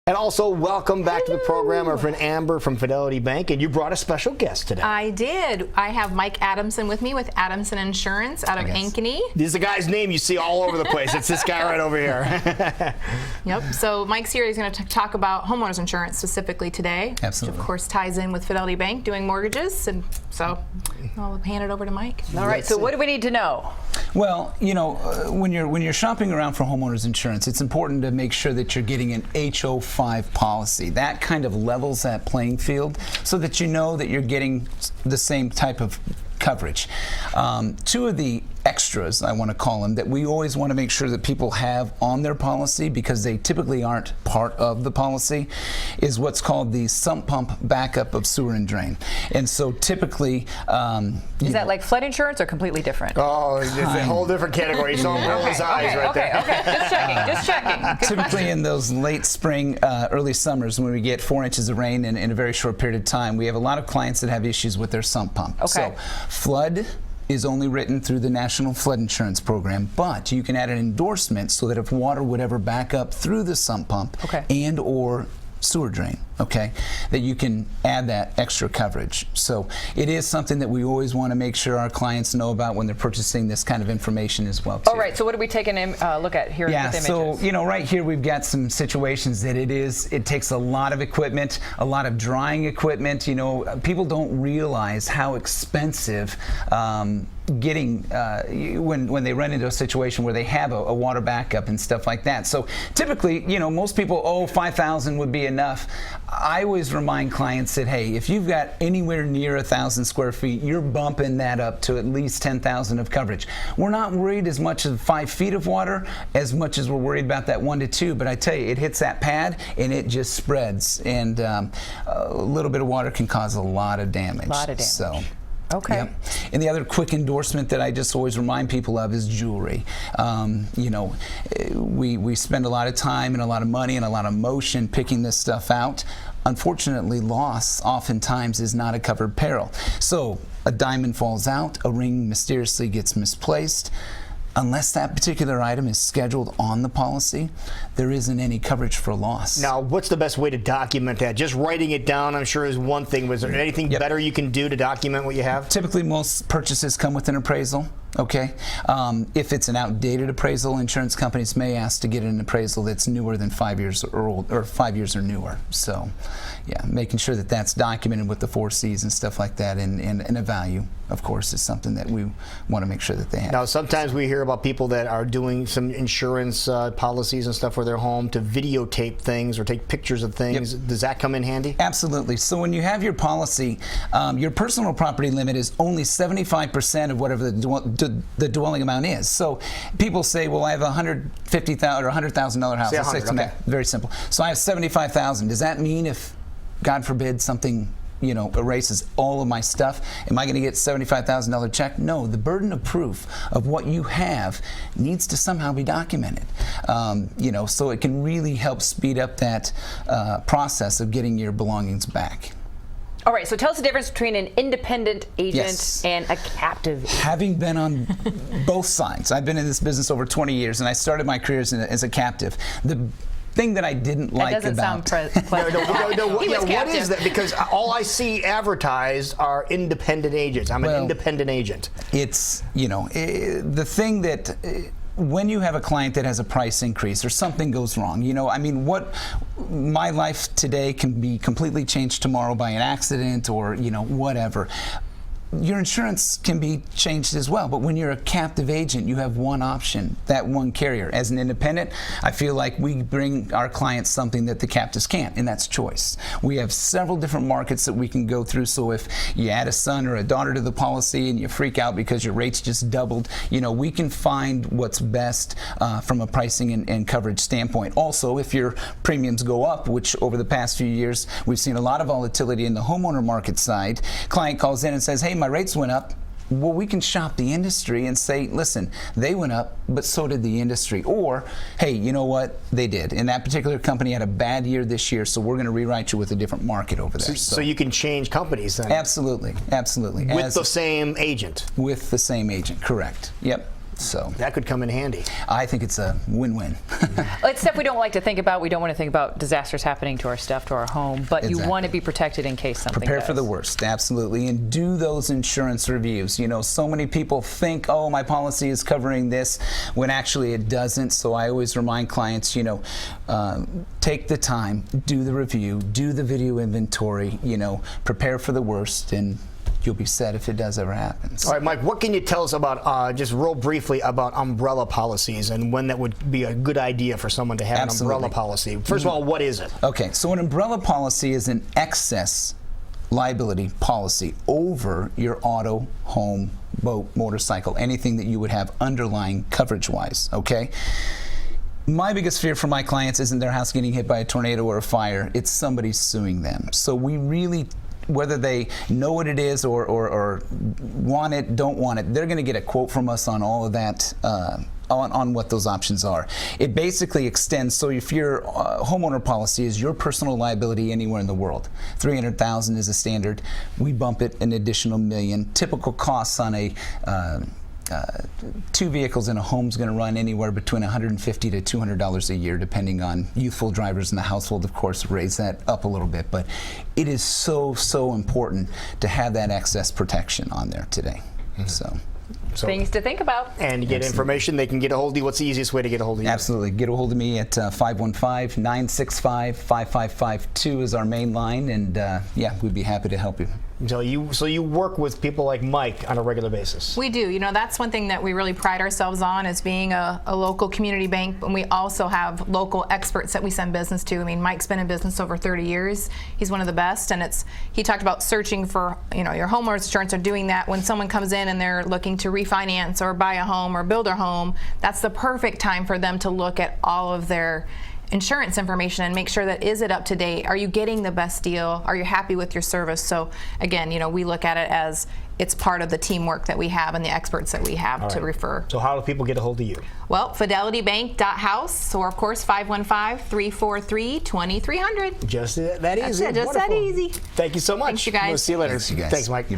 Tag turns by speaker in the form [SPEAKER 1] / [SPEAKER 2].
[SPEAKER 1] And also, welcome back to the program, our friend Amber from Fidelity Bank. And you brought a special guest today.
[SPEAKER 2] I did. I have Mike Adamson with me with Adamson Insurance out of Ankeny.
[SPEAKER 1] This is the guy's name you see all over the place. It's this guy right over here.
[SPEAKER 2] Yep. So Mike's here. He's going to talk about homeowners insurance specifically today.
[SPEAKER 3] Absolutely.
[SPEAKER 2] Which of course ties in with Fidelity Bank doing mortgages. And so I'll hand it over to Mike.
[SPEAKER 4] All right. So what do we need to know?
[SPEAKER 3] Well, you know, when you're shopping around for homeowners insurance, it's important to make sure that you're getting an HO5 policy. That kind of levels that playing field so that you know that you're getting the same type of coverage. Two of the extras, I want to call them, that we always want to make sure that people have on their policy, because they typically aren't part of the policy, is what's called the sump pump backup of sewer and drain. And so typically,
[SPEAKER 4] is that like flood insurance or completely different?
[SPEAKER 1] Oh, it's a whole different category. He's rolling his eyes right there.
[SPEAKER 4] Okay. Just checking. Good
[SPEAKER 3] Typically
[SPEAKER 4] question.
[SPEAKER 3] in those late spring, early summers, when we get 4 inches of rain in a very short period of time, we have a lot of clients that have issues with their sump pump.
[SPEAKER 4] Okay.
[SPEAKER 3] So flood is only written through the National Flood Insurance Program, but you can add an endorsement so that if water would ever back up through the sump pump and or sewer drain, that you can add that extra coverage. So it is something that we always want to make sure our clients know about when they're purchasing this kind of information as well, too.
[SPEAKER 4] All right, so what are we taking a look at here with images?
[SPEAKER 3] So, you know, right here we've got some situations that it takes a lot of equipment, a lot of drying equipment. You know, people don't realize how expensive getting when they run into a situation where they have a water backup and stuff like that. So typically, you know, most people, $5,000 would be enough. I always remind clients that, hey, if you've got anywhere near 1,000 square feet, you're bumping that up to at least 10,000 of coverage. We're not worried as much of 5 feet of water as much as we're worried about that 1 to 2. But I tell you, it hits that pad and it just spreads, and a little bit of water can cause a lot of damage. So.
[SPEAKER 4] Okay.
[SPEAKER 3] Yep. And the other quick endorsement that I just always remind people of is jewelry. You know, we spend a lot of time and a lot of money and a lot of motion picking this stuff out. Unfortunately, loss oftentimes is not a covered peril. So a diamond falls out, a ring mysteriously gets misplaced. Unless that particular item is scheduled on the policy, there isn't any coverage for loss.
[SPEAKER 1] Now, what's the best way to document that? Just writing it down, I'm sure, is one thing. Was there anything better you can do to document what you have?
[SPEAKER 3] Typically, most purchases come with an appraisal. If it's an outdated appraisal, insurance companies may ask to get an appraisal that's newer than 5 years or old, or 5 years or newer. So, yeah, making sure that that's documented with the 4 C's and stuff like that, and a value, of course, is something that we want to make sure that they have.
[SPEAKER 1] Now, sometimes we hear about people that are doing some insurance policies and stuff for their home to videotape things or take pictures of things. Does that come in handy?
[SPEAKER 3] Absolutely. So when you have your policy, your personal property limit is only 75% of whatever the dwelling amount is. So people say, well, I have a $150,000 or $100,000 house.
[SPEAKER 1] Say 100,
[SPEAKER 3] very simple. So I have $75,000. Does that mean if, God forbid, something erases all of my stuff, am I going to get $75,000 check? No, the burden of proof of what you have needs to somehow be documented. So it can really help speed up that process of getting your belongings back.
[SPEAKER 4] All right, so tell us the difference between an independent agent and a captive agent.
[SPEAKER 3] Having been on both sides, I've been in this business over 20 years, and I started my career as a captive. The thing that I didn't like about...
[SPEAKER 4] That doesn't sound pleasant.
[SPEAKER 1] What is that? Because all I see advertised are independent agents. I'm an independent agent.
[SPEAKER 3] It's, the thing that... when you have a client that has a price increase or something goes wrong, what my life today can be completely changed tomorrow by an accident or, whatever. Your insurance can be changed as well, but when you're a captive agent, you have one option, that one carrier. As an independent, I feel like we bring our clients something that the captives can't, and that's choice. We have several different markets that we can go through, so if you add a son or a daughter to the policy and you freak out because your rates just doubled, we can find what's best from a pricing and coverage standpoint. Also, if your premiums go up, which over the past few years, we've seen a lot of volatility in the homeowner market side, client calls in and says, hey, my rates went up. Well, we can shop the industry and say, listen, they went up, but so did the industry. Or, hey, you know what? They did. And that particular company had a bad year this year, so we're going to rewrite you with a different market over there.
[SPEAKER 1] So you can change companies then?
[SPEAKER 3] Absolutely. Absolutely.
[SPEAKER 1] With the same agent?
[SPEAKER 3] With the same agent, correct. Yep. So
[SPEAKER 1] That could come in handy.
[SPEAKER 3] I think it's a win-win.
[SPEAKER 4] It's stuff we don't like to think about. We don't want to think about disasters happening to our stuff, to our home, but you
[SPEAKER 3] Exactly.
[SPEAKER 4] want to be protected in case something
[SPEAKER 3] Prepare
[SPEAKER 4] does.
[SPEAKER 3] for the worst, absolutely, and do those insurance reviews. You know, so many people think, oh, my policy is covering this, when actually it doesn't. So I always remind clients, you know, take the time, do the review, do the video inventory, you know, prepare for the worst, and you'll be set if it does ever happen.
[SPEAKER 1] All right, Mike, what can you tell us about, just real briefly, about umbrella policies and when that would be a good idea for someone to have
[SPEAKER 3] Absolutely.
[SPEAKER 1] an umbrella policy? First of all, what is it?
[SPEAKER 3] Okay, so an umbrella policy is an excess liability policy over your auto, home, boat, motorcycle, anything that you would have underlying coverage-wise, okay? My biggest fear for my clients isn't their house getting hit by a tornado or a fire, it's somebody suing them. So we really, whether they know what it is or want it, don't want it, they're going to get a quote from us on all of that, on what those options are. It basically extends, so if your homeowner policy is your personal liability anywhere in the world, $300,000 is a standard, we bump it an additional $1 million. Typical costs on a 2 vehicles in a home is going to run anywhere between $150 to $200 a year, depending on youthful drivers in the household. Of course, raise that up a little bit, but it is so important to have that excess protection on there today. So
[SPEAKER 4] Things to think about.
[SPEAKER 1] And to get information, they can get a hold of you. What's the easiest way to get a hold of you?
[SPEAKER 3] absolutely, get a hold of me at 515-965-5552 is our main line, and yeah, we'd be happy to help you.
[SPEAKER 1] So you work with people like Mike on a regular basis.
[SPEAKER 2] We do. You know, that's one thing that we really pride ourselves on, is being a local community bank. And we also have local experts that we send business to. I mean, Mike's been in business over 30 years. He's one of the best. And he talked about searching for, you know, your homeowner's insurance, or doing that when someone comes in and they're looking to refinance or buy a home or build a home. That's the perfect time for them to look at all of their insurance information and make sure that, is it up to date? Are you getting the best deal? Are you happy with your service? So again, you know, we look at it as it's part of the teamwork that we have and the experts that we have to refer.
[SPEAKER 1] So how do people get a hold of you?
[SPEAKER 2] Well, fidelitybank.house, or of course 515-343-2300.
[SPEAKER 1] Just that easy.
[SPEAKER 2] That's it, just that
[SPEAKER 1] Wonderful.
[SPEAKER 2] easy.
[SPEAKER 1] Thank you so much.
[SPEAKER 2] Thanks, you guys.
[SPEAKER 1] We'll see you later.
[SPEAKER 3] Thanks, you guys.
[SPEAKER 1] Thanks, Mike.